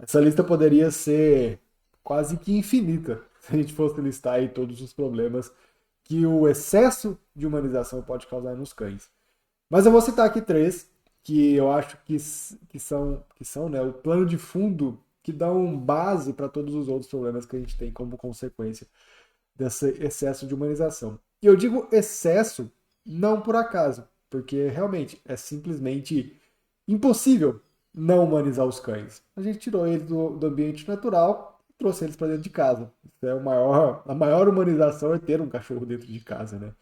Essa lista poderia ser quase que infinita se a gente fosse listar aí todos os problemas que o excesso de humanização pode causar nos cães. Mas eu vou citar aqui três que eu acho que são né, o plano de fundo que dão base para todos os outros problemas que a gente tem como consequência desse excesso de humanização. E eu digo excesso não por acaso, porque realmente é simplesmente impossível não humanizar os cães. A gente tirou eles do ambiente natural e trouxe eles para dentro de casa. Isso é a maior humanização é ter um cachorro dentro de casa, né?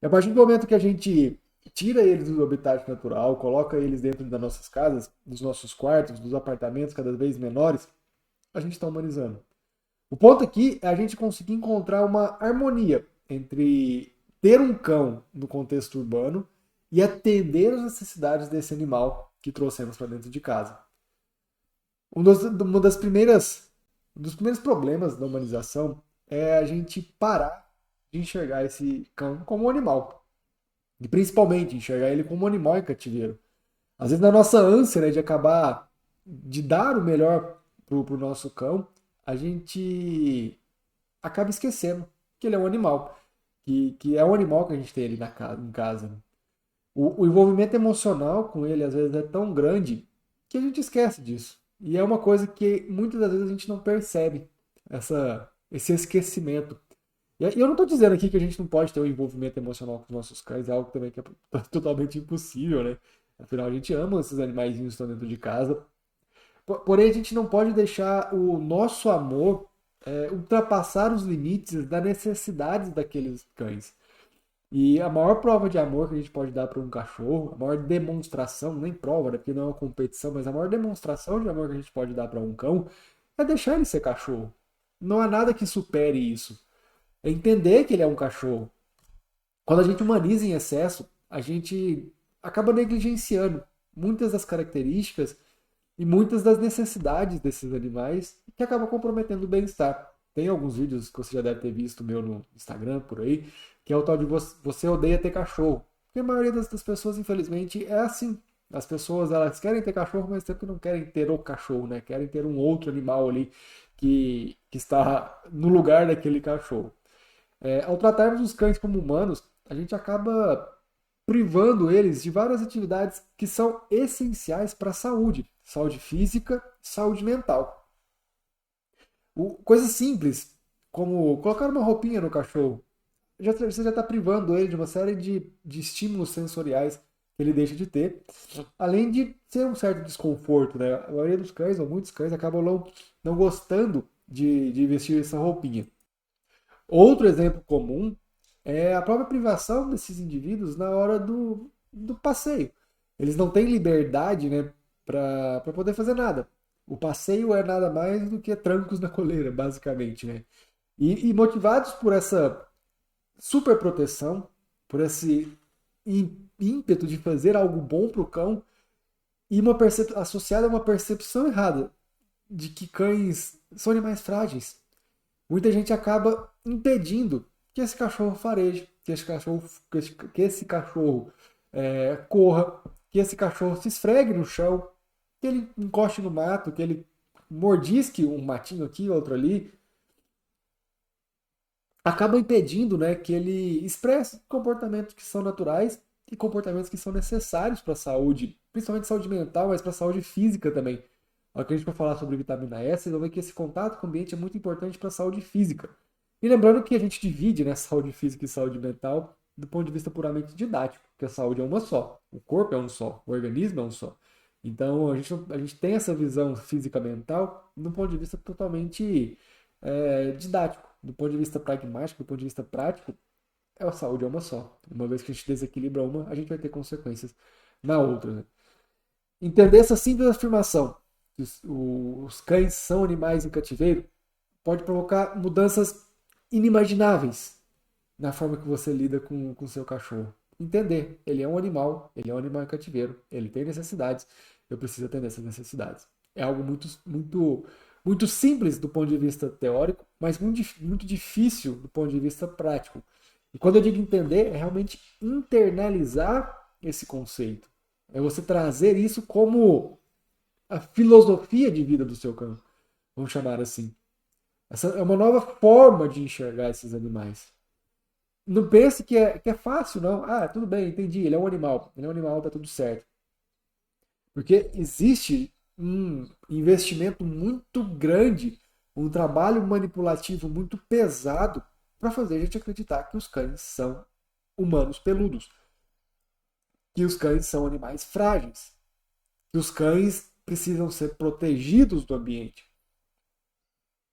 E a partir do momento que a gente tira eles do habitat natural, coloca eles dentro das nossas casas, dos nossos quartos, dos apartamentos cada vez menores, a gente está humanizando. O ponto aqui é a gente conseguir encontrar uma harmonia entre ter um cão no contexto urbano e atender às necessidades desse animal que trouxemos para dentro de casa. Uma das primeiras, um dos primeiros problemas da humanização é a gente parar de enxergar esse cão como um animal. E principalmente enxergar ele como um animal em cativeiro. Às vezes, na nossa ânsia, né, de acabar, de dar o melhor pro nosso cão, a gente acaba esquecendo que ele é um animal. Que é um animal que a gente tem ali em casa. Né? O envolvimento emocional com ele, às vezes, é tão grande que a gente esquece disso. E é uma coisa que muitas das vezes a gente não percebe, esse esquecimento. E eu não estou dizendo aqui que a gente não pode ter um envolvimento emocional com os nossos cães, é algo também que é totalmente impossível, né? Afinal, a gente ama esses animaizinhos que estão dentro de casa. Porém, a gente não pode deixar o nosso amor ultrapassar os limites das necessidades daqueles cães. E a maior prova de amor que a gente pode dar para um cachorro, a maior demonstração, nem prova, né, porque não é uma competição, mas a maior demonstração de amor que a gente pode dar para um cão é deixar ele ser cachorro. Não há nada que supere isso. É entender que ele é um cachorro. Quando a gente humaniza em excesso, a gente acaba negligenciando muitas das características e muitas das necessidades desses animais que acaba comprometendo o bem-estar. Tem alguns vídeos que você já deve ter visto meu no Instagram por aí, que é o tal de você odeia ter cachorro. Porque a maioria das pessoas, infelizmente, é assim. As pessoas elas querem ter cachorro, mas sempre não querem ter o cachorro, né? Querem ter um outro animal ali que está no lugar daquele cachorro. Ao tratarmos os cães como humanos, a gente acaba privando eles de várias atividades que são essenciais para a saúde, saúde física, saúde mental. Coisas simples, como colocar uma roupinha no cachorro, você já está privando ele de uma série de estímulos sensoriais que ele deixa de ter, além de ser um certo desconforto, né? A maioria dos cães, ou muitos cães, acabam não gostando de vestir essa roupinha. Outro exemplo comum é a própria privação desses indivíduos na hora do passeio. Eles não têm liberdade, né, para poder fazer nada. O passeio é nada mais do que trancos na coleira, basicamente, né? E motivados por essa super proteção, por esse ímpeto de fazer algo bom para o cão e associada a uma percepção errada de que cães são animais frágeis, muita gente acaba impedindo que esse cachorro fareje, que esse cachorro corra, que esse cachorro se esfregue no chão, que ele encoste no mato, que ele mordisque um matinho aqui, outro ali, acaba impedindo, né, que ele expresse comportamentos que são naturais e comportamentos que são necessários para a saúde, principalmente saúde mental, mas para a saúde física também. Ao que a gente vai falar sobre vitamina S, vocês vão ver que esse contato com o ambiente é muito importante para a saúde física. E lembrando que a gente divide, né, saúde física e saúde mental do ponto de vista puramente didático, porque a saúde é uma só, o corpo é um só, o organismo é um só. Então a gente tem essa visão física-mental do ponto de vista totalmente didático, do ponto de vista pragmático, do ponto de vista prático, a saúde é uma só. Uma vez que a gente desequilibra uma, a gente vai ter consequências na outra. Né? Entender essa simples afirmação, que os cães são animais em cativeiro, pode provocar mudanças inimagináveis na forma que você lida com o seu cachorro. Entender, ele é um animal em cativeiro, ele tem necessidades, eu preciso atender essas necessidades. É algo muito simples do ponto de vista teórico, mas muito difícil do ponto de vista prático. E quando eu digo entender, é realmente internalizar esse conceito. É você trazer isso como a filosofia de vida do seu cão, vamos chamar assim. Essa é uma nova forma de enxergar esses animais. Não pense que é fácil, não. Ah, tudo bem, entendi. Ele é um animal. Ele é um animal, tá tudo certo. Porque existe um investimento muito grande, um trabalho manipulativo muito pesado para fazer a gente acreditar que os cães são humanos peludos, que os cães são animais frágeis, que os cães precisam ser protegidos do ambiente.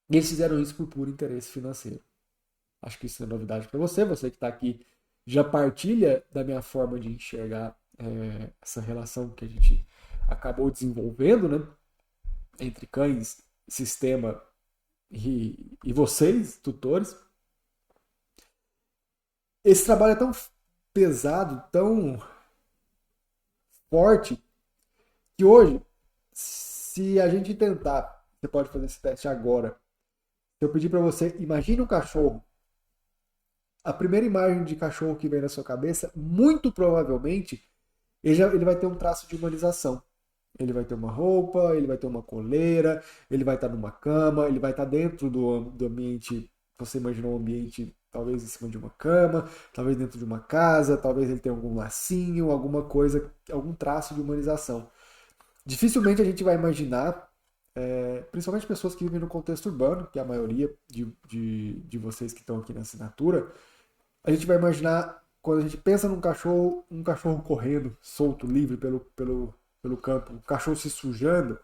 E eles fizeram isso por puro interesse financeiro. Acho que isso é novidade para você. Você que está aqui já partilha da minha forma de enxergar essa relação que a gente acabou desenvolvendo, né? Entre cães, sistema e vocês, tutores. Esse trabalho é tão pesado, tão forte, que hoje, se a gente tentar, você pode fazer esse teste agora. Se eu pedir para você, imagine um cachorro. A primeira imagem de cachorro que vem na sua cabeça, muito provavelmente, ele vai ter um traço de humanização. Ele vai ter uma roupa, ele vai ter uma coleira, ele vai estar numa cama, ele vai estar dentro do ambiente. Você imaginou um ambiente, talvez em cima de uma cama, talvez dentro de uma casa, talvez ele tenha algum lacinho, alguma coisa, algum traço de humanização. Dificilmente a gente vai imaginar, principalmente pessoas que vivem no contexto urbano, que é a maioria de vocês que estão aqui na assinatura, a gente vai imaginar, quando a gente pensa num cachorro, um cachorro correndo, solto, livre pelo campo, um cachorro se sujando,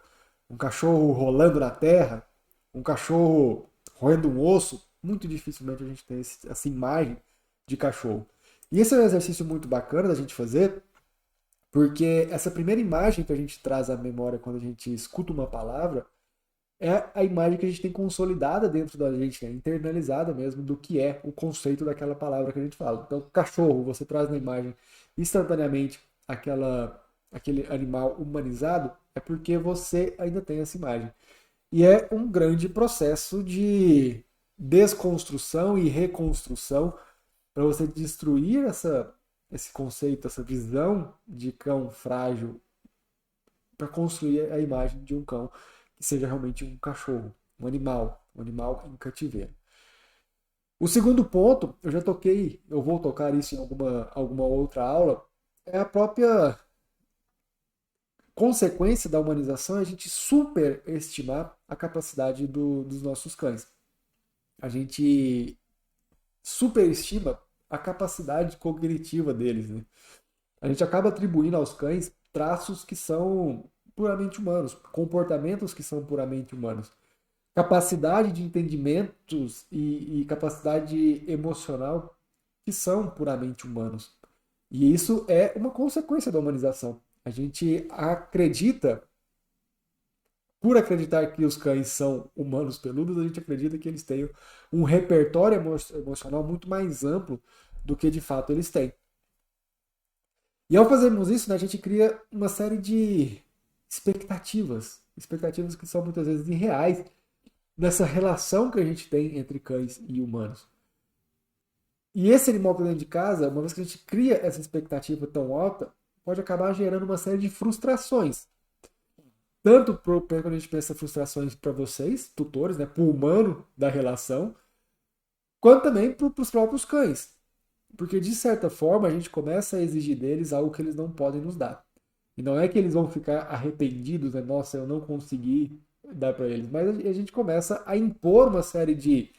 um cachorro rolando na terra, um cachorro roendo um osso, muito dificilmente a gente tem essa imagem de cachorro. E esse é um exercício muito bacana da gente fazer, porque essa primeira imagem que a gente traz à memória quando a gente escuta uma palavra é a imagem que a gente tem consolidada dentro da gente, né? Internalizada mesmo do que é o conceito daquela palavra que a gente fala. Então, cachorro, você traz na imagem instantaneamente aquele animal humanizado, é porque você ainda tem essa imagem. E é um grande processo de desconstrução e reconstrução para você destruir esse conceito, essa visão de cão frágil, para construir a imagem de um cão que seja realmente um cachorro, um animal em cativeiro. O segundo ponto, eu já toquei, eu vou tocar isso em alguma outra aula, é a própria consequência da humanização, é a gente superestimar a capacidade dos nossos cães. A gente superestima a capacidade cognitiva deles, né? A gente acaba atribuindo aos cães traços que são puramente humanos, comportamentos que são puramente humanos, capacidade de entendimentos e capacidade emocional que são puramente humanos. E isso é uma consequência da humanização. A gente acredita, por acreditar que os cães são humanos peludos, a gente acredita que eles têm um repertório emocional muito mais amplo do que de fato eles têm. E ao fazermos isso, né, a gente cria uma série de expectativas que são muitas vezes irreais nessa relação que a gente tem entre cães e humanos. E esse animal que dentro de casa, uma vez que a gente cria essa expectativa tão alta, pode acabar gerando uma série de frustrações. Tanto quando a gente pensa frustrações para vocês, tutores, né, para o humano da relação, quanto também para os próprios cães. Porque, de certa forma, a gente começa a exigir deles algo que eles não podem nos dar. E não é que eles vão ficar arrependidos, né? Nossa, eu não consegui dar para eles. Mas a gente começa a impor uma série de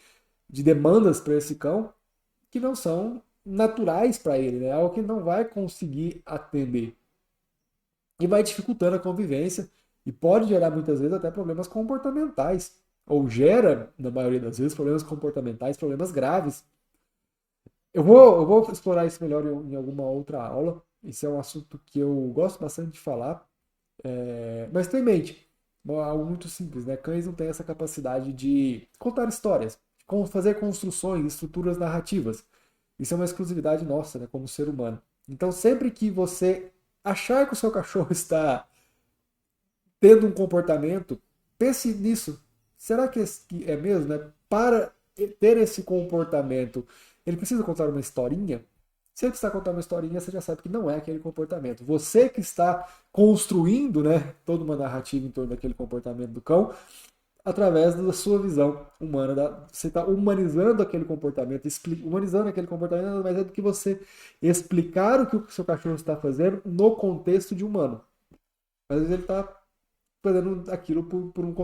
demandas para esse cão que não são naturais para ele, né? Algo que ele não vai conseguir atender. E vai dificultando a convivência e pode gerar muitas vezes até problemas comportamentais. Ou gera, na maioria das vezes, problemas comportamentais, problemas graves. Eu vou explorar isso melhor em alguma outra aula. Esse é um assunto que eu gosto bastante de falar. Mas tenha em mente, algo muito simples, né? Cães não têm essa capacidade de contar histórias, de fazer construções, estruturas narrativas. Isso é uma exclusividade nossa, né, como ser humano. Então, sempre que você achar que o seu cachorro está tendo um comportamento, pense nisso. Será que é mesmo, né? Para ter esse comportamento, ele precisa contar uma historinha? Se ele está contando uma historinha, você já sabe que não é aquele comportamento. Você que está construindo, né, toda uma narrativa em torno daquele comportamento do cão, através da sua visão humana. Você está humanizando aquele comportamento, humanizando aquele comportamento, nada mais é do que você explicar o que o seu cachorro está fazendo no contexto de humano. Às vezes ele está fazendo aquilo por um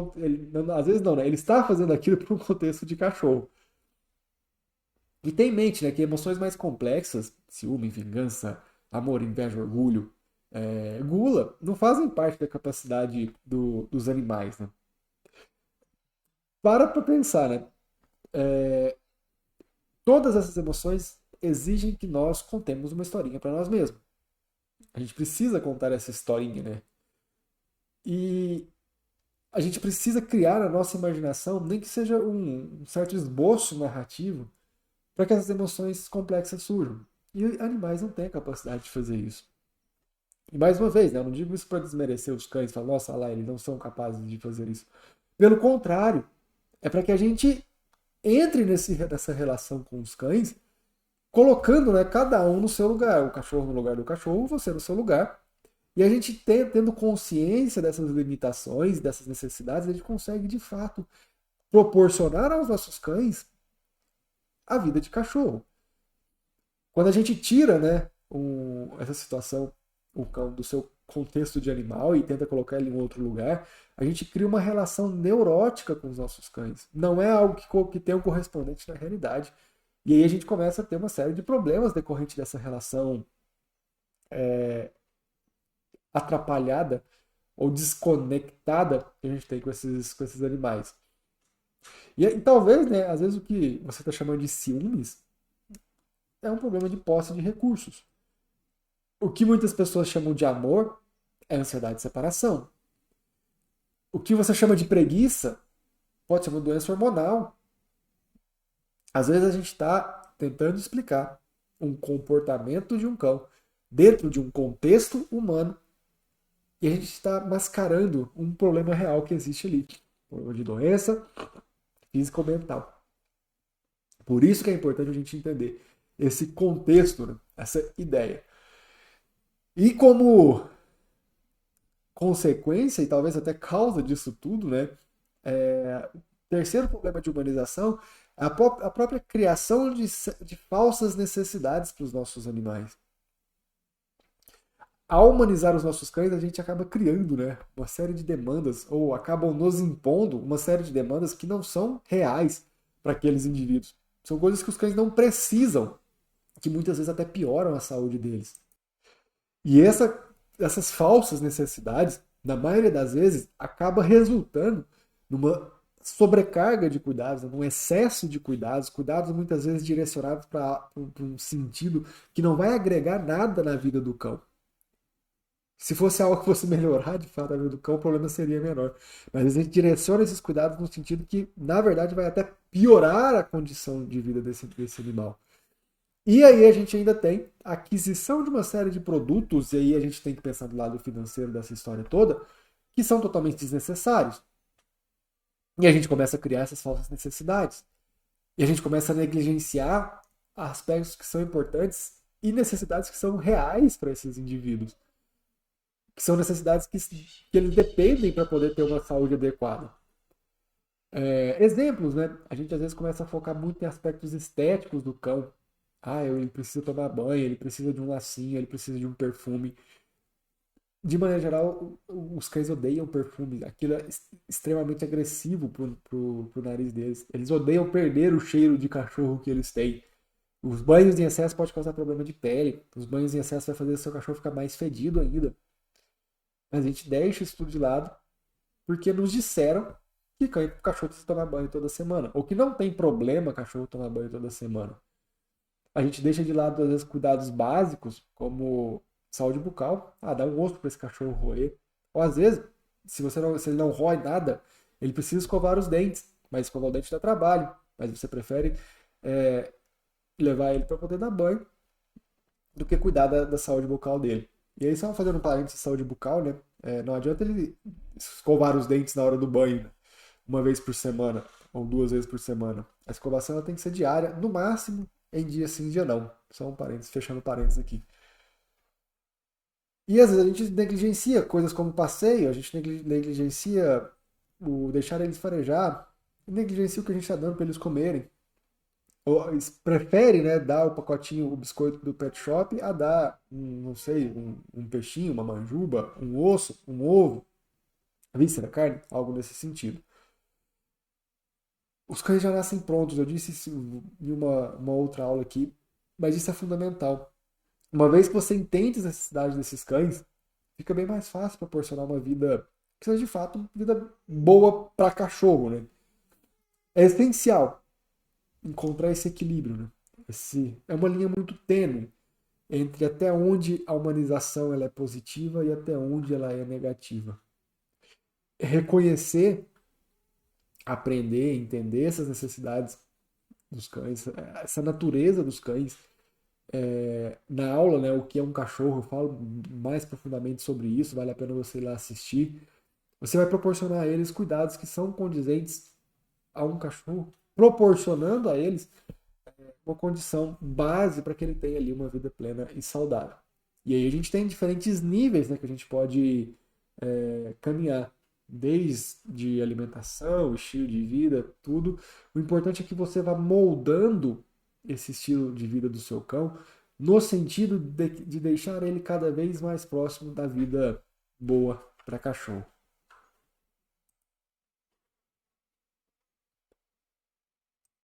às vezes não, né? Ele está fazendo aquilo por um contexto de cachorro. E tem em mente, né, que emoções mais complexas, ciúme, vingança, amor, inveja, orgulho, gula, não fazem parte da capacidade dos animais, né? Para pensar, né? Todas essas emoções exigem que nós contemos uma historinha para nós mesmos. A gente precisa contar essa historinha, né? E a gente precisa criar na nossa imaginação, nem que seja um certo esboço narrativo, para que essas emoções complexas surjam. E animais não têm a capacidade de fazer isso. E mais uma vez, né, eu não digo isso para desmerecer os cães, falar, nossa, lá, eles não são capazes de fazer isso. Pelo contrário, é para que a gente entre nessa relação com os cães, colocando, né, cada um no seu lugar. O cachorro no lugar do cachorro, você no seu lugar. E a gente tendo consciência dessas limitações, dessas necessidades, a gente consegue, de fato, proporcionar aos nossos cães a vida de cachorro. Quando a gente tira, né, essa situação, o cão, do seu contexto de animal e tenta colocar ele em outro lugar, a gente cria uma relação neurótica com os nossos cães. Não é algo que tem um correspondente na realidade. E aí a gente começa a ter uma série de problemas decorrente dessa relação atrapalhada ou desconectada que a gente tem com esses animais. E talvez, né, às vezes o que você está chamando de ciúmes é um problema de posse de recursos. O que muitas pessoas chamam de amor é ansiedade de separação. O que você chama de preguiça pode ser uma doença hormonal. Às vezes a gente está tentando explicar um comportamento de um cão dentro de um contexto humano e a gente está mascarando um problema real que existe ali. Um problema de doença física ou mental. Por isso que é importante a gente entender esse contexto, né? Essa ideia. E como consequência, e talvez até causa disso tudo, né? O terceiro problema de humanização é a própria criação de falsas necessidades para os nossos animais. Ao humanizar os nossos cães, a gente acaba criando, né, uma série de demandas, ou acabam nos impondo uma série de demandas que não são reais para aqueles indivíduos. São coisas que os cães não precisam, que muitas vezes até pioram a saúde deles. E essas falsas necessidades, na maioria das vezes, acaba resultando numa sobrecarga de cuidados, num excesso de cuidados muitas vezes direcionados para um sentido que não vai agregar nada na vida do cão. Se fosse algo que fosse melhorar de fato a vida do cão, o problema seria menor. Mas a gente direciona esses cuidados no sentido que, na verdade, vai até piorar a condição de vida desse animal. E aí a gente ainda tem a aquisição de uma série de produtos, e aí a gente tem que pensar do lado financeiro dessa história toda, que são totalmente desnecessários. E a gente começa a criar essas falsas necessidades. E a gente começa a negligenciar aspectos que são importantes e necessidades que são reais para esses indivíduos. Que são necessidades que eles dependem para poder ter uma saúde adequada. Exemplos, né? A gente às vezes começa a focar muito em aspectos estéticos do cão. Ah, ele precisa tomar banho, ele precisa de um lacinho, ele precisa de um perfume. De maneira geral, os cães odeiam perfume. Aquilo é extremamente agressivo pro nariz deles. Eles odeiam perder o cheiro de cachorro que eles têm. Os banhos em excesso podem causar problema de pele. Os banhos em excesso vai fazer o seu cachorro ficar mais fedido ainda. Mas a gente deixa isso tudo de lado porque nos disseram que cachorro precisa tomar banho toda semana. Ou que não tem problema cachorro tomar banho toda semana. A gente deixa de lado, às vezes, cuidados básicos, como saúde bucal. Ah, dá um osso para esse cachorro roer. Ou às vezes, se ele não rói nada, ele precisa escovar os dentes. Mas escovar o dente dá trabalho. Mas você prefere é, levar ele para poder dar banho do que cuidar da saúde bucal dele. E aí, só fazendo um parênteses de saúde bucal, né? Não adianta ele escovar os dentes na hora do banho, né? Uma vez por semana ou 2 vezes por semana. A escovação ela tem que ser diária, no máximo em dia sim, dia não. Só um parênteses, fechando parênteses aqui. E às vezes a gente negligencia coisas como passeio, a gente negligencia o deixar eles farejar, negligencia o que a gente está dando para eles comerem. Ou prefere, né, dar o pacotinho, o biscoito do pet shop a dar, não sei, um peixinho, uma manjuba, um osso, um ovo, víscera, carne, algo nesse sentido. Os cães já nascem prontos, eu disse isso em uma outra aula aqui, mas isso é fundamental. Uma vez que você entende as necessidades desses cães, fica bem mais fácil proporcionar uma vida que seja de fato uma vida boa para cachorro, né? É essencial encontrar esse equilíbrio, né? É uma linha muito tênue entre até onde a humanização ela é positiva e até onde ela é negativa. Reconhecer, aprender, entender essas necessidades dos cães, essa natureza dos cães. Na aula, né, o que é um cachorro, eu falo mais profundamente sobre isso, vale a pena você ir lá assistir. Você vai proporcionar a eles cuidados que são condizentes a um cachorro, proporcionando a eles uma condição base para que ele tenha ali uma vida plena e saudável. E aí a gente tem diferentes níveis, né, que a gente pode caminhar, desde alimentação, estilo de vida, tudo. O importante é que você vá moldando esse estilo de vida do seu cão no sentido de deixar ele cada vez mais próximo da vida boa para cachorro.